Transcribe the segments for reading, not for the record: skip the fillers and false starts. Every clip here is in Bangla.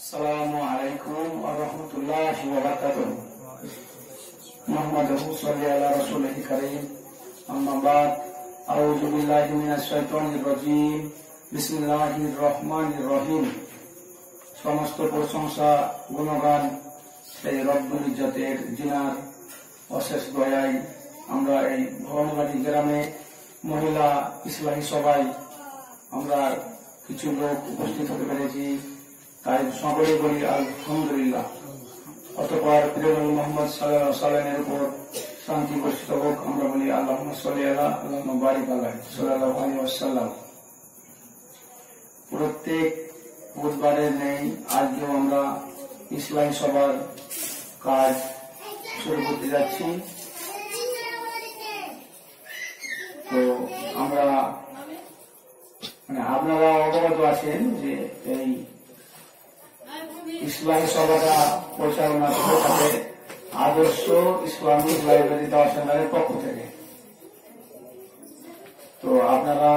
আসসালামু আলাইকুম ওয়া রাহমাতুল্লাহি ওয়া বারাকাতুহু। মুহাম্মাদুর রাসূলুল্লাহি কারীম। আম্মা বাদ। আউযু বিল্লাহি মিনাশ শাইতানির রাজীম। বিসমিল্লাহির রহমানির রহিম। সমস্ত প্রশংসা গুণগান সেই রব্বুল ইজ্জতের জিনার অশেষ দয়ায় আমরা এই ভবনবাড়ি গ্রামে মহিলা ইসলামী সভায় আমরা কিছু লোক উপস্থিত হতে পেরেছি, তাই সকলে বলি আলহামদুলিল্লাহ। অতঃপর প্রিয়নবী মুহাম্মদ সাল্লাল্লাহু আলাইহি ওয়াসাল্লামের উপর শান্তি বর্ষিত হোক, আমরা বলি আল্লাহুম্মা সাল্লি আলা আল্লাহুম্মা বারিক আলাইহি সাল্লাল্লাহু আলাইহি ওয়াসাল্লাম। প্রত্যেক বুধবারে নেই, আজকেও আমরা ইসলামী সভার কাজ শুরু করতে যাচ্ছি। তো আমরা আপনারা অবগত আছেন যে এই ইসলামী সভাটা পরিচালনা করে থাকে আদর্শ ইসলামিক লাইব্রেরি দাওয়া সেন্টারের পক্ষ থেকে। তো আপনারা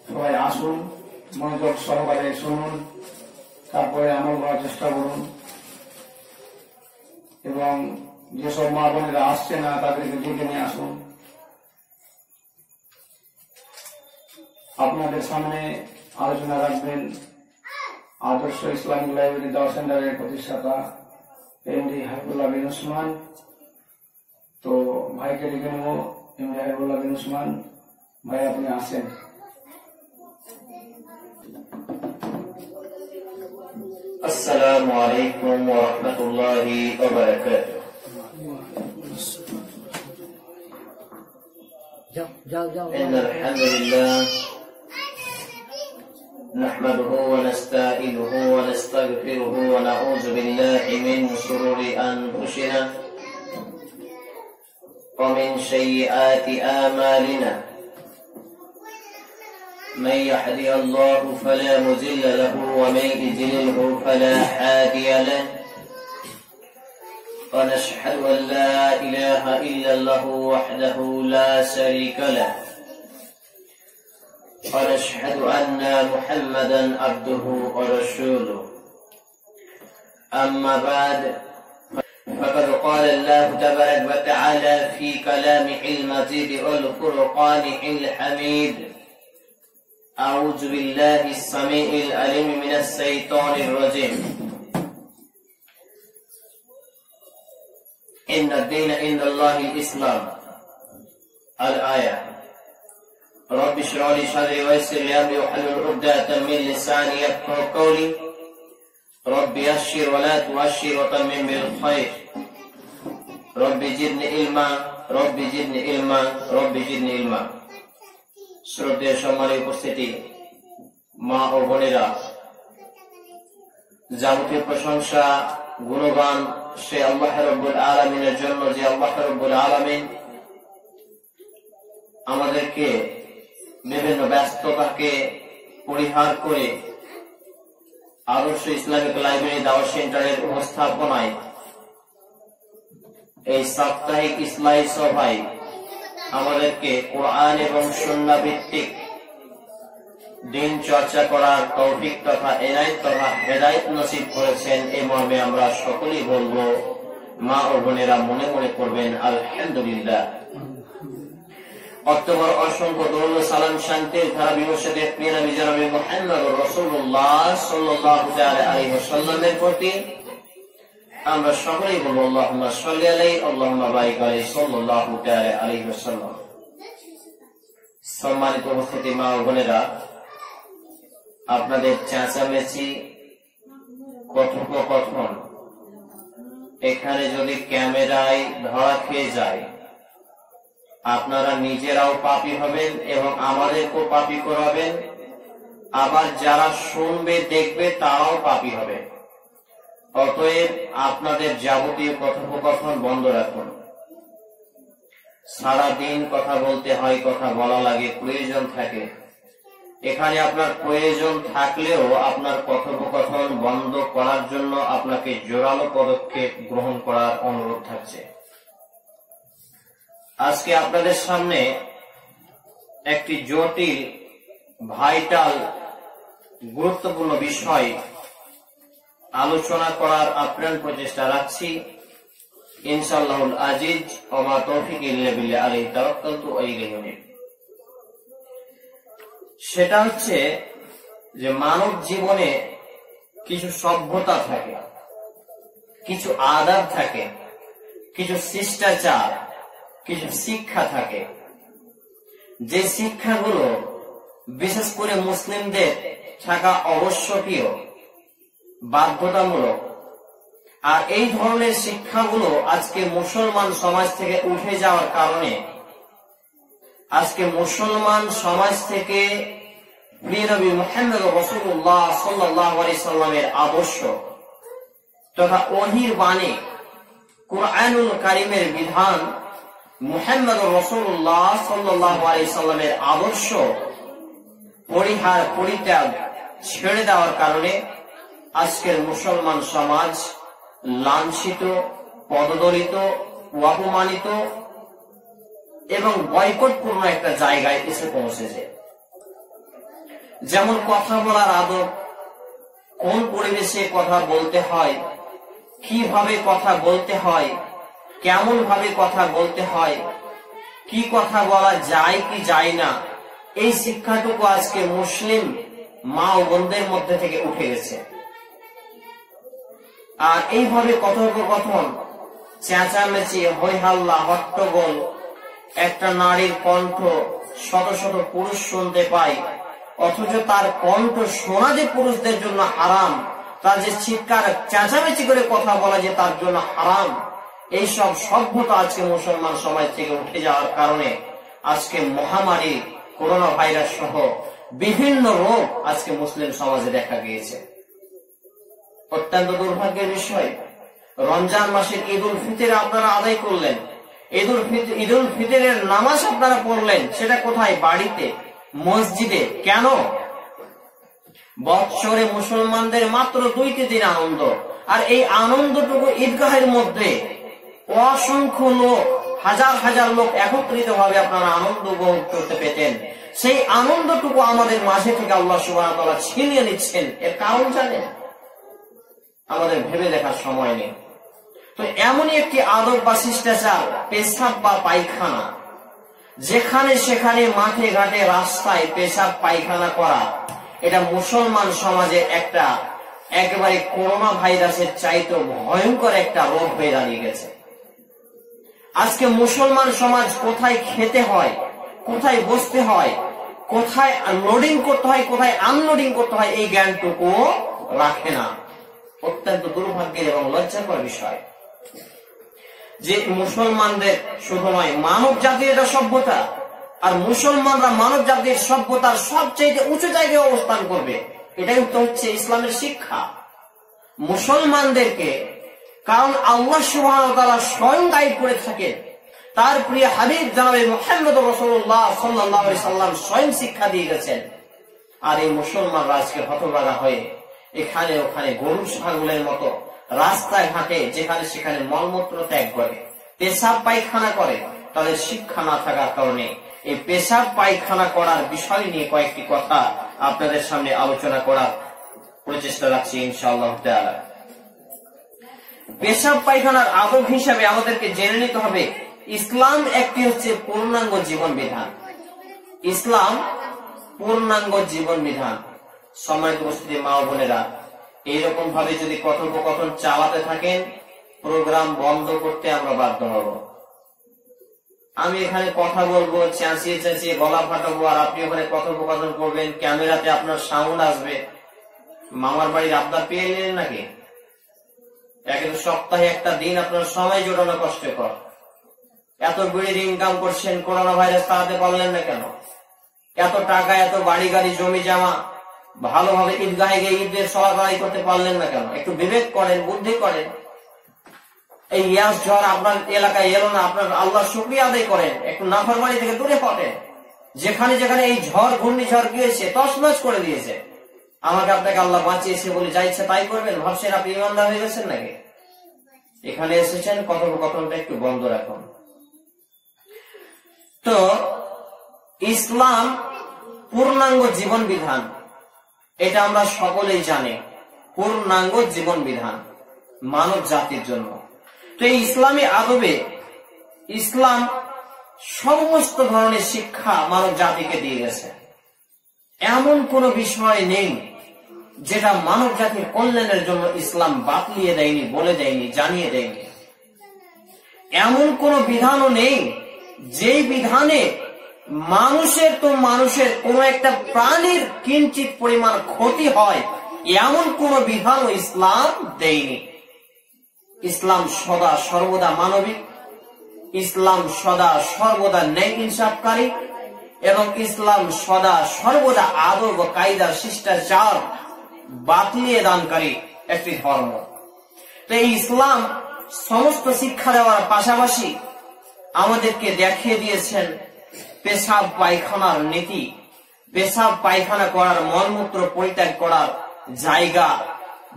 সবাই আসুন, মনোযোগ সহকারে শুনুন, তারপরে আমল করার চেষ্টা করুন এবং যেসব মা বোনেরা আসছে না তাদেরকে ডেকে নিয়ে আসুন। আপনাদের সামনে আলোচনা রাখবেন আদর্শ ইসলামিক লাইব্রেরি দাওয়া সেন্টারের প্রতিষ্ঠাতা এমডি হাবিবুল্লাহ বিন উসমান। তো ভাইকে ডেকে নেব। এমডি হাবিবুল্লাহ বিন উসমান ভাই, আপনি আসেন। আসসালামু আলাইকুম ওয়া রাহমাতুল্লাহি ওয়া বারাকাতুহু। ইন্নাল হামদুলিল্লাহ نحمده ونستعينه ونستغفره ونعوذ بالله من شرور أنفسنا ومن سيئات أعمالنا من يهده الله فلا مضل له ومن يضلل فلا هادي له ونشهد أن لا إله إلا الله وحده لا شريك له ونشهد أن محمدا عبده ورسوله. أما بعد، فقد قال الله تبارك وتعالى في كلامه المجيد والفرقانه الحميد: أعوذ بالله السميع العليم من الشيطان الرجيم. إن الدين عند الله الإسلام. الآية. رب اشرح لي صدري ويسر لي امري واحلل عقدة من لساني يفقهوا قولي. رب يسر ولا تعسر وتمم بالخير. رب زدني علما رب زدني علما رب زدني علما. শ্রদ্ধেয় সম্মানের উপস্থিতি, মা ও বোনেরা, যাবতীয় প্রশংসা গুণগান সে আল্লাহ রাব্বুল আলামিনের জন্য, যে আল্লাহ রাব্বুল আলামিন আমাদেরকে বিভিন্ন ব্যস্ততাকে পরিহার করে আদর্শ ইসলামিক লাইব্রেরি দাওয়া সেন্টারের উপস্থাপনায় এই সাপ্তাহিক ইসলামী সভায় আমাদেরকে কোরআন এবং সুন্নাহ ভিত্তিক দিন চর্চা করার তৌফিক তথা এনায়েত তথা হেদায়েত নসিব করেছেন। এই মর্মে আমরা সকলেই বলবো, মা ও বোনেরা মনে মনে করবেন আলহামদুলিল্লাহ। অক্টোবর অসংখ্য দরুদ সালাম শান্তির ধারা বিমর্ষদের প্রিয় নবী জনাব মুহাম্মদুর রাসূলুল্লাহ সাল্লাল্লাহু তাআলা আলাইহি ওয়াসাল্লামের প্রতি আমরা সকলেই বলবো আল্লাহুম্মা সাল্লি আলাইহি আল্লাহুম্মা বারিক আলাইহি সাল্লাল্লাহু তাআলা আলাইহি ওয়াসাল্লাম। সম্মানিত উপস্থিতি, মা ও বোনেরা, আপনাদের চেঁচামেচি, কথোপকথন এখানে যদি ক্যামেরায় ধরা খেয়ে যায়, আপনারা নিজেরাও পাপী হবেন এবং আমাদেরকেও পাপী করাবেন, আবার যারা শুনবে দেখবে তারাও পাপী হবে। অতএব আপনাদের যাবতীয় কথোপকথন বন্ধ রাখুন। সারাদিন কথা বলতে হয়, কথা বলা লাগে, প্রয়োজন থাকে। এখানে আপনার প্রয়োজন থাকলেও আপনার কথোপকথন বন্ধ করার জন্য আপনাকে জোরালো পদক্ষেপ গ্রহণ করার অনুরোধ থাকছে। আজকে আপনাদের সামনে একটি জটিল, ভাইটাল, গুরুত্বপূর্ণ বিষয় আলোচনা করার আপ্রাণ প্রচেষ্টা রাখছি। ইনশাআল্লাহুল আজিজ ওয়া মা তৌফিক ইল্লা বিল্লাহ আলাইহি তাওয়াক্কালতু ওয়া ইলাইহি উনীব। সেটা হচ্ছে যে মানব জীবনে কিছু সভ্যতা থাকে, কিছু আদব থাকে, কিছু শিষ্টাচার, কিছু শিক্ষা থাকে, যে শিক্ষাগুলো বিশেষ করে মুসলিমদের থাকা আবশ্যকীয়, বাধ্যতামূলক। আর এই ধরনের শিক্ষাগুলো আজকে মুসলমান সমাজ থেকে উঠে যাওয়ার কারণে আজকে মুসলমান সমাজ থেকে প্রিয় নবী মুহাম্মদ রাসূলুল্লাহ সাল্লাল্লাহু আলাইহি সাল্লামের আদর্শ তথা ওহীর বাণী, কুরআনুল কারীমের বিধান, মুহাম্মদ রাসূলুল্লাহ সাল্লাল্লাহু আলাইহি সাল্লামের আদর্শ পরিহার, পরিত্যাগ, ছেড়ে দেওয়ার কারণে আজকের মুসলমান সমাজ লাঞ্ছিত, পদদলিত, অপমানিত এবং বয়কটপূর্ণ একটা জায়গায় এসে পৌঁছেছে। যেমন কথা বলার আদব, কোন পরিবেশে কথা বলতে হয়, কিভাবে কথা বলতে হয়, কেমন ভাবে কথা বলতে হয়, কি কথা বলা যায় কি যায় না, এই শিক্ষাটুকু আজকে মুসলিম মা ও বোনদের মধ্যে থেকে উঠে গেছে। আর এইভাবে কথোপকথন, চেঁচামেচি, হইহাল্লা, হট্টগোল, একটা নারীর কণ্ঠ শত শত পুরুষ শুনতে পায়, অথচ তার কণ্ঠ শোনা যে পুরুষদের জন্য হারাম, তার যে চিৎকার চেঁচামেচি করে কথা বলা যে তার জন্য হারাম, এইসব সভ্যতা আজকে মুসলমান সমাজ থেকে উঠে যাওয়ার কারণে আজকে মহামারী করোনা ভাইরাস সহ বিভিন্ন রোগ আজকে মুসলিম সমাজে দেখা গিয়েছে। অত্যন্ত দুর্ভাগ্যের বিষয়, রমজান মাসের ঈদ উল ফিতর আপনারা আদায় করলেন, ঈদ উল ফিতরের নামাজ আপনারা পড়লেন, সেটা কোথায়? বাড়িতে, মসজিদে। কেন? বৎসরে মুসলমানদের মাত্র 2টি দিন আনন্দ, আর এই আনন্দটুকু ঈদগাহের মধ্যে অসংখ্য লোক, হাজার হাজার লোক একত্রিত ভাবে আপনারা আনন্দ উপভোগ করতে পেতেন। সেই আনন্দটুকু আমাদের মাঝে থেকে আল্লাহ সুবহানাহু ওয়া তাআলা ছিনিয়ে নিচ্ছেন। এর কারণ জানেন? আমাদের ভেবে দেখার সময় নেই। তো এমনই একটি আদব বা শিষ্টাচার, পেশাব বা পায়খানা, যেখানে সেখানে মাঠে ঘাটে রাস্তায় পেশাব পায়খানা করা, এটা মুসলমান সমাজে একটা একেবারে করোনা ভাইরাসের চাইতে ভয়ঙ্কর একটা রোগ হয়ে দাঁড়িয়ে গেছে। আজকে মুসলমান সমাজ কোথায় খেতে হয়, কোথায় বসতে হয়, কোথায় লোডিং করতে হয়, কোথায় আনলোডিং করতে হয়, এই জ্ঞানটুকু রাখে না। অত্যন্ত দুর্ভাগ্যের এবং লজ্জাকর বিষয় যে মুসলমানদের শুধু নয়, মানব জাতির এটা সভ্যতা, আর মুসলমানরা মানব জাতির সভ্যতার সবচেয়ে উঁচু জায়গায় অবস্থান করবে, এটাই তো হচ্ছে ইসলামের শিক্ষা মুসলমানদেরকে। কারণ আল্লাহ সুবহানাহু ওয়া তাআলা স্বয়ং গাইড করে থাকেন, তার প্রিয় হাবিব জনাবে মুহাম্মদ রাসূলুল্লাহ সাল্লাল্লাহু আলাইহি সাল্লাম স্বয়ং শিক্ষা দিয়ে গেছেন। আর এই মুসলমানরা আজকে হতভাগা হয়ে এখানে ওখানে গরু ছাগলের মতো রাস্তায় ঘাটে যেখানে সেখানে মলমূত্র ত্যাগ করে, পেশাব পায়খানা করে। তাদের শিক্ষা না থাকার কারণে এই পেশাব পায়খানা করার বিষয় নিয়ে কয়েকটি কথা আপনাদের সামনে আলোচনা করার প্রচেষ্টা রাখছি ইনশাআল্লাহ তাআলা। পেশাব পায়খানার আদব হিসাবে আমাদেরকে জেনে নিতে হবে, ইসলাম একটি হচ্ছে পূর্ণাঙ্গ জীবন বিধান। ইসলাম পূর্ণাঙ্গ জীবন বিধান। সম্মানিত উপস্থিতি মা ও বোনেরা, এইরকম ভাবে যদি কথোপকথন চালাতে থাকেন, প্রোগ্রাম বন্ধ করতে আমরা বাধ্য হব। আমি এখানে কথা বলবো, চেঁচিয়ে চেঁচিয়ে গলা ফাটাবো, আর আপনি ওখানে কথোপকথন করবেন, ক্যামেরাতে আপনার সাউন্ড আসবে। মামার বাড়ির আবদার পেয়ে নিলেন নাকি? এখন সপ্তাহে একটা দিন আপনার সময় জোটানো কষ্টকর। এত বেড়ে ইনকাম করছেন, করোনা ভাইরাস তাড়াতে পারলেন না কেন? এত টাকা, এত বাড়ি গাড়ি জমি জামা, ভালোভাবে ঈদগাহে গিয়ে ঈদের সওয়াব আদায় করতে পারলেন না কেন? একটু বিবেক করেন, বুদ্ধি করেন। এই ইয়াস ঝড় আপনার এলাকায় এলো না, আপনার আল্লাহ শুকরিয়া আদায় করেন, একটু নাফরমানি থেকে দূরে হটেন। যেখানে যেখানে এই ঝড় ঘূর্ণিঝড় গিয়েছে তছনছ করে দিয়েছে, আমাকে আপনাকে আল্লাহ বাঁচিয়েছে বলে যা ইচ্ছে তাই করবেন, ভাবছেন আপনি ইমানদার হয়ে গেছেন নাকি? এখানে এসেছেন, কথোপকথনটা একটু বন্ধ রাখুন। তো ইসলাম পূর্ণাঙ্গ জীবন বিধান, এটা আমরা সকলেই জানি। পূর্ণাঙ্গ জীবন বিধান মানব জাতির জন্য। তো এই ইসলামী আদবে ইসলাম সমস্ত ধরনের শিক্ষা মানব জাতিকে দিয়ে গেছে। এমন কোন বিষয় নেই যেটা মানব জাতির কল্যাণের জন্য ইসলাম বাতলিয়ে দেয়নি, বলে দেয়নি, জানিয়ে দেয়নি। এমন কোন বিধানও নেই যেই বিধানে মানুষের কোন একটা প্রাণীর কিঞ্চিত পরিমাণ ক্ষতি হয়, এমন কোন বিধানও ইসলাম দেয়নি। ইসলাম সদা সর্বদা মানবিক, ইসলাম সদা সর্বদা ন্যায় ইনসাফকারী, এবং ইসলাম সদা সর্বদা আদব ও কায়দা শিষ্টাচার বাতলিয়ে দানকারী একটি ধর্ম। তো এই ইসলাম সমস্ত শিক্ষা দেওয়ার পাশাপাশি আমাদেরকে দেখিয়ে দিয়েছেন পেশাব পায়খানার নীতি, পেশাব পায়খানা করার, মলমূত্র পরিত্যাগ করার জায়গা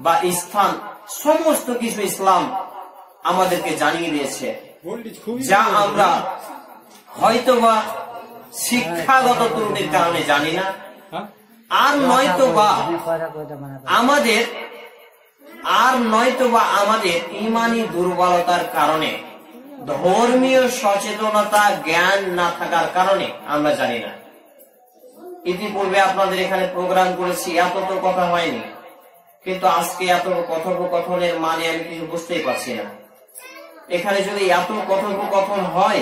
বা স্থান, সমস্ত কিছু ইসলাম আমাদেরকে জানিয়ে দিয়েছে, যা আমরা হয়তোবা শিক্ষাগত ত্রুটির কারণে জানি না, আর নয়তোবা আমাদের ইমানি দুর্বলতার কারণে, ধর্মীয় সচেতনতা জ্ঞান না থাকার কারণে আমরা জানি না। ইতিপূর্বে আপনাদের এখানে প্রোগ্রাম করেছি, এত তো কথা হয়নি, কিন্তু আজকে এত কথোপকথনের মানে আমি কিছু বুঝতেই পারছি না। এখানে যদি এত কথোপকথন হয়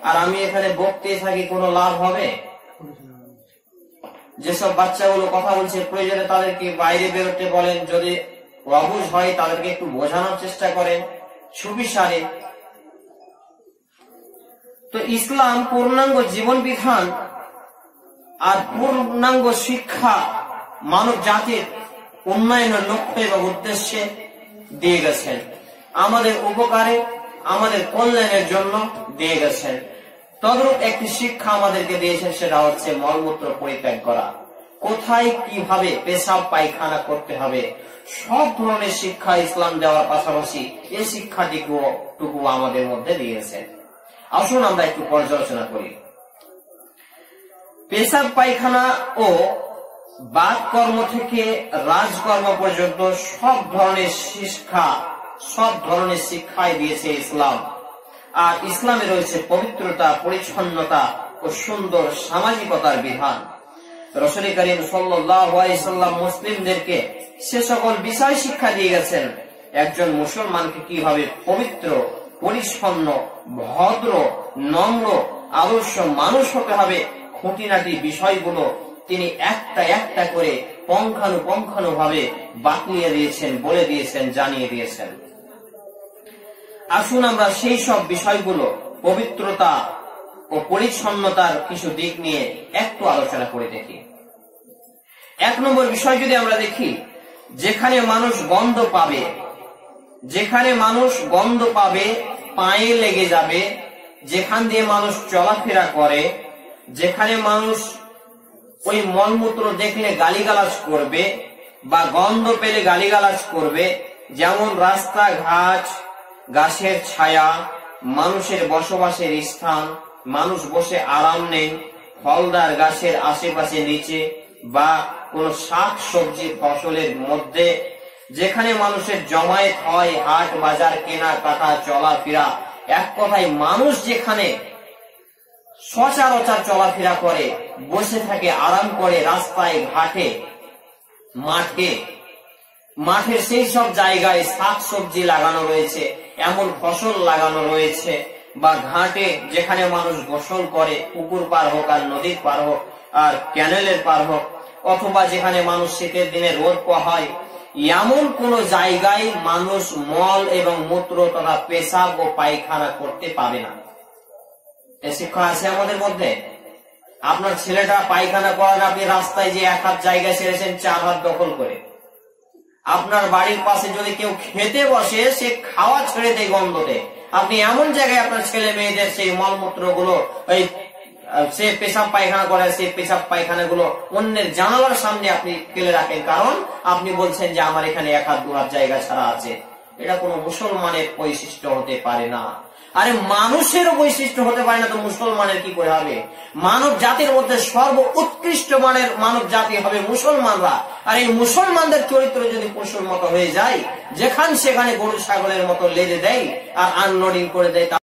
আর আমি এখানে বকতে থাকি, কোনো লাভ হবে? যেসব বাচ্চাগুলো কথা বলছে প্রয়োজনে তাদেরকে বাইরে বেরোতে বলেন, যদি অবুঝ হয় তাদেরকে একটু বোঝানোর চেষ্টা করেন সুবিচারে। তো ইসলাম পূর্ণাঙ্গ জীবন বিধান আর পূর্ণাঙ্গ শিক্ষা মানব জাতির উন্নয়নের লক্ষ্য এবং উদ্দেশ্যে দিয়ে গেছেন, আমাদের উপকারে, আমাদের কল্যাণের জন্য দিয়ে গেছেন। তদ্রূপ একটি শিক্ষা আমাদেরকে দিয়েছেন, সেটা হচ্ছে মলমূত্র পরিত্যাগ করা, কোথায় কিভাবে পেশাব পায়খানা করতে হবে, সব ধরনের শিক্ষা ইসলাম দেওয়ার পাশাপাশি এই শিক্ষাটুকু আমাদের মধ্যে দিয়েছেন। আসুন আমরা একটু পর্যালোচনা করি। পেশাব পায়খানা ও বাদ কর্ম থেকে রাজকর্ম পর্যন্ত সব ধরনের শিক্ষাই দিয়েছে ইসলাম। আর ইসলামে রয়েছে পবিত্রতা, পরিচ্ছন্নতা ও সুন্দর সামাজিকতার বিধান। রাসূল করিম সাল্লাল্লাহু আলাইহি সাল্লাম মুসলিমদেরকে সে সকল বিষয় শিক্ষা দিয়ে গেছেন, একজন মুসলমানকে কিভাবে পবিত্র, পরিচ্ছন্ন, ভদ্র, নম্র, আদর্শ মানুষ হতে হবে, খুঁটিনাটি বিষয়গুলো তিনি একটা একটা করে পুঙ্খানুপুঙ্খানুভাবে বাতলিয়ে দিয়েছেন, বলে দিয়েছেন, জানিয়ে দিয়েছেন। আসুন আমরা সেই সব বিষয়গুলো, পবিত্রতা ও পরিচ্ছন্নতার কিছু দিক নিয়ে একটু আলোচনা করে দেখি। 1 নম্বর বিষয় যদি আমরা দেখি, যেখানে মানুষ গন্ধ পাবে, পায়ে লেগে যাবে, যেখান দিয়ে মানুষ চলাফেরা করে, যেখানে মানুষ ওই মলমূত্র দেখলে গালিগালাজ করবে বা গন্ধ পেলে গালিগালাজ করবে, যেমন রাস্তাঘাট, গাছের ছায়া, মানুষের বসবাসের স্থান, মানুষ বসে আরাম নেই, ফলদার গাছের আশেপাশে নিচে বা কোন শাক সবজি ফসলের মধ্যে, যেখানে মানুষের জমায়েত হয়, হাট বাজার, কেনা কাটা, চলাফেরা, এক কথায় মানুষ যেখানে সচরাচর চলাফেরা করে, বসে থাকে, আরাম করে, রাস্তায় ঘাটে, মাঠের সেই সব জায়গায় শাক সবজি লাগানো রয়েছে, এমন ফসল লাগানো রয়েছে, বা ঘাটে যেখানে মানুষ গোসল করে, পুকুর পার হোক আর নদীর পার হোক আর ক্যানেলের পার হোক, অথবা যেখানে মানুষ শীতের দিনে রোদ পোহায়, এমন কোন জায়গায় মানুষ মল এবং মূত্র তথা পেশাব ও পায়খানা করতে পারে না। এ শিক্ষা আছে আমাদের মধ্যে। আপনার ছেলেটা পায়খানা করার, আপনি রাস্তায় যে 1 হাত জায়গা ছেড়েছেন 4 হাত দখল করে। আপনার বাড়ির পাশে যদি কেউ খেতে বসে, সে খাওয়া ছেড়ে দেয় গন্ধতে, আপনি এমন জায়গায় আপনার ছেলে মেয়েদের সেই মলমূত্র গুলো, সে পেশাব পায়খানা করে, সেই পেশাব পায়খানা গুলো অন্যের জানালার সামনে আপনি ফেলে রাখেন, কারণ আপনি বলছেন যে আমার এখানে 1 হাত 2 হাত জায়গা ছাড়া আছে। এটা কোনো মুসলমানের বৈশিষ্ট্য হতে পারে না। আরে মানুষের বৈশিষ্ট্য হতে পারে না তো মুসলমানের কি করে হবে? মানব জাতির মধ্যে সর্ব উৎকৃষ্ট মানের মানব জাতি হবে মুসলমানরা। আর এই মুসলমানদের চরিত্র যদি পশুর মতো হয়ে যায়, যেখানে সেখানে গরু ছাগলের মতো লেজে দেয় আর আনলোডিং করে দেয়,